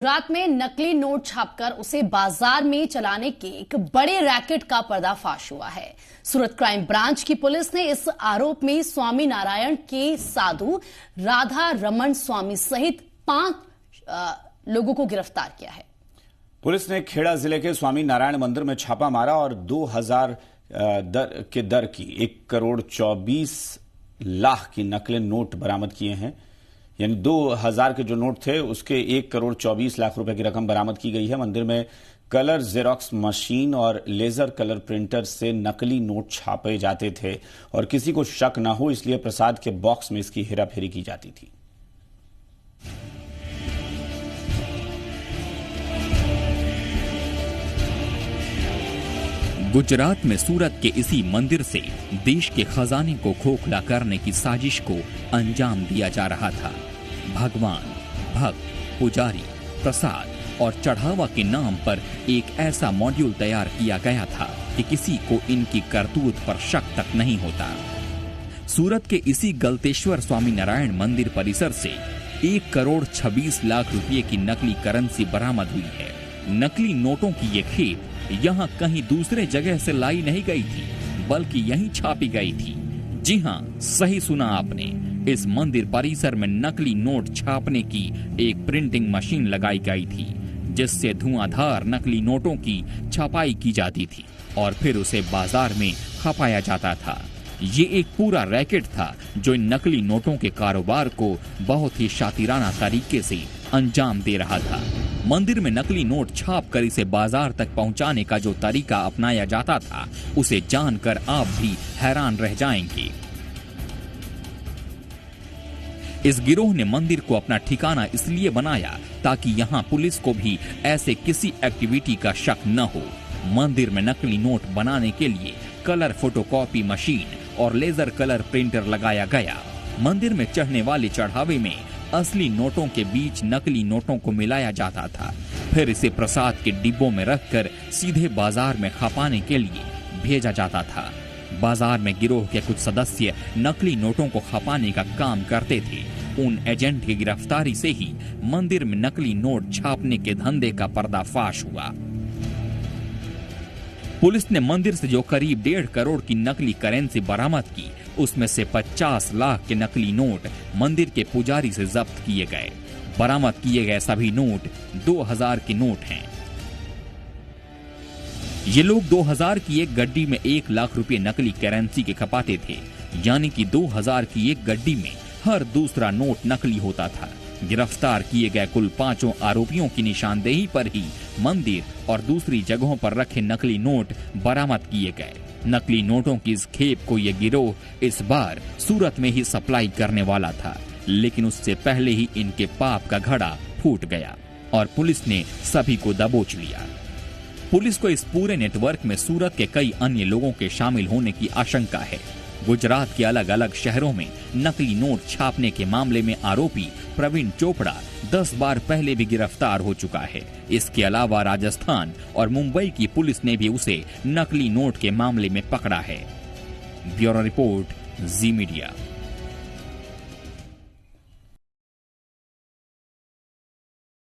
रात में नकली नोट छापकर उसे बाजार में चलाने के एक बड़े रैकेट का पर्दाफाश हुआ है। सूरत क्राइम ब्रांच की पुलिस ने इस आरोप में स्वामी नारायण के साधु राधा रमन स्वामी सहित 5 लोगों को गिरफ्तार किया है। पुलिस ने खेड़ा जिले के स्वामी नारायण मंदिर में छापा मारा और 2000 के दर की 1,24,00,000 की नकली नोट बरामद किए हैं। यानी 2000 के जो नोट थे उसके 1,24,00,000 रुपए की रकम बरामद की गई है। मंदिर में कलर जेरोक्स मशीन और लेजर कलर प्रिंटर से नकली नोट छापे जाते थे और किसी को शक न हो इसलिए प्रसाद के बॉक्स में इसकी हेराफेरी की जाती थी। गुजरात में सूरत के इसी मंदिर से देश के खजाने को खोखला करने की साजिश को अंजाम दिया जा रहा था। भगवान, भक्त, पुजारी, प्रसाद और चढ़ावा के नाम पर एक ऐसा मॉड्यूल तैयार किया गया था कि किसी को इनकी करतूत पर शक तक नहीं होता। सूरत के इसी गलतेश्वर स्वामी नारायण मंदिर परिसर से 1,26,00,000 रुपये की नकली करेंसी बरामद हुई है। नकली नोटों की ये खेप यहाँ कहीं दूसरे जगह से लाई नहीं गई थी, बल्कि यहीं छापी गई थी। जी हाँ, सही सुना आपने। इस मंदिर परिसर में नकली नोट छापने की एक प्रिंटिंग मशीन लगाई गई थी, जिससे धुआंधार नकली नोटों की छपाई की जाती थी और फिर उसे बाजार में खपाया जाता था। ये एक पूरा रैकेट था जो इन नकली नोटों के कारोबार को बहुत ही शातिराना तरीके से अंजाम दे रहा था। मंदिर में नकली नोट छाप कर इसे बाजार तक पहुंचाने का जो तरीका अपनाया जाता था, उसे जानकर आप भी हैरान रह जाएंगे। इस गिरोह ने मंदिर को अपना ठिकाना इसलिए बनाया ताकि यहां पुलिस को भी ऐसे किसी एक्टिविटी का शक न हो। मंदिर में नकली नोट बनाने के लिए कलर फोटोकॉपी मशीन और लेजर कलर प्रिंटर लगाया गया। मंदिर में चढ़ने वाले चढ़ावे में असली नोटों के बीच नकली नोटों को मिलाया जाता था, फिर इसे प्रसाद के डिब्बों में रखकर सीधे बाजार में खपाने के लिए भेजा जाता था। बाजार में गिरोह के कुछ सदस्य नकली नोटों को खपाने का काम करते थे। उन एजेंट की गिरफ्तारी से ही मंदिर में नकली नोट छापने के धंधे का पर्दाफाश हुआ। पुलिस ने मंदिर से जो करीब 1.5 करोड़ की नकली करेंसी बरामद की, उसमें से 50 लाख के नकली नोट मंदिर के पुजारी से जब्त किए गए। बरामद किए गए सभी नोट 2000 के नोट हैं। ये लोग 2000 की एक गड्डी में 1 लाख रुपए नकली करेंसी के खपाते थे, यानी कि 2000 की एक गड्डी में हर दूसरा नोट नकली होता था। गिरफ्तार किए गए कुल 5 आरोपियों की निशानदेही पर ही मंदिर और दूसरी जगहों पर रखे नकली नोट बरामद किए गए। नकली नोटों की इस खेप को यह गिरोह इस बार सूरत में ही सप्लाई करने वाला था, लेकिन उससे पहले ही इनके पाप का घड़ा फूट गया और पुलिस ने सभी को दबोच लिया। पुलिस को इस पूरे नेटवर्क में सूरत के कई अन्य लोगों के शामिल होने की आशंका है। गुजरात के अलग अलग शहरों में नकली नोट छापने के मामले में आरोपी प्रवीण चोपड़ा 10 बार पहले भी गिरफ्तार हो चुका है। इसके अलावा राजस्थान और मुंबई की पुलिस ने भी उसे नकली नोट के मामले में पकड़ा है। ब्यूरो रिपोर्ट, जी मीडिया।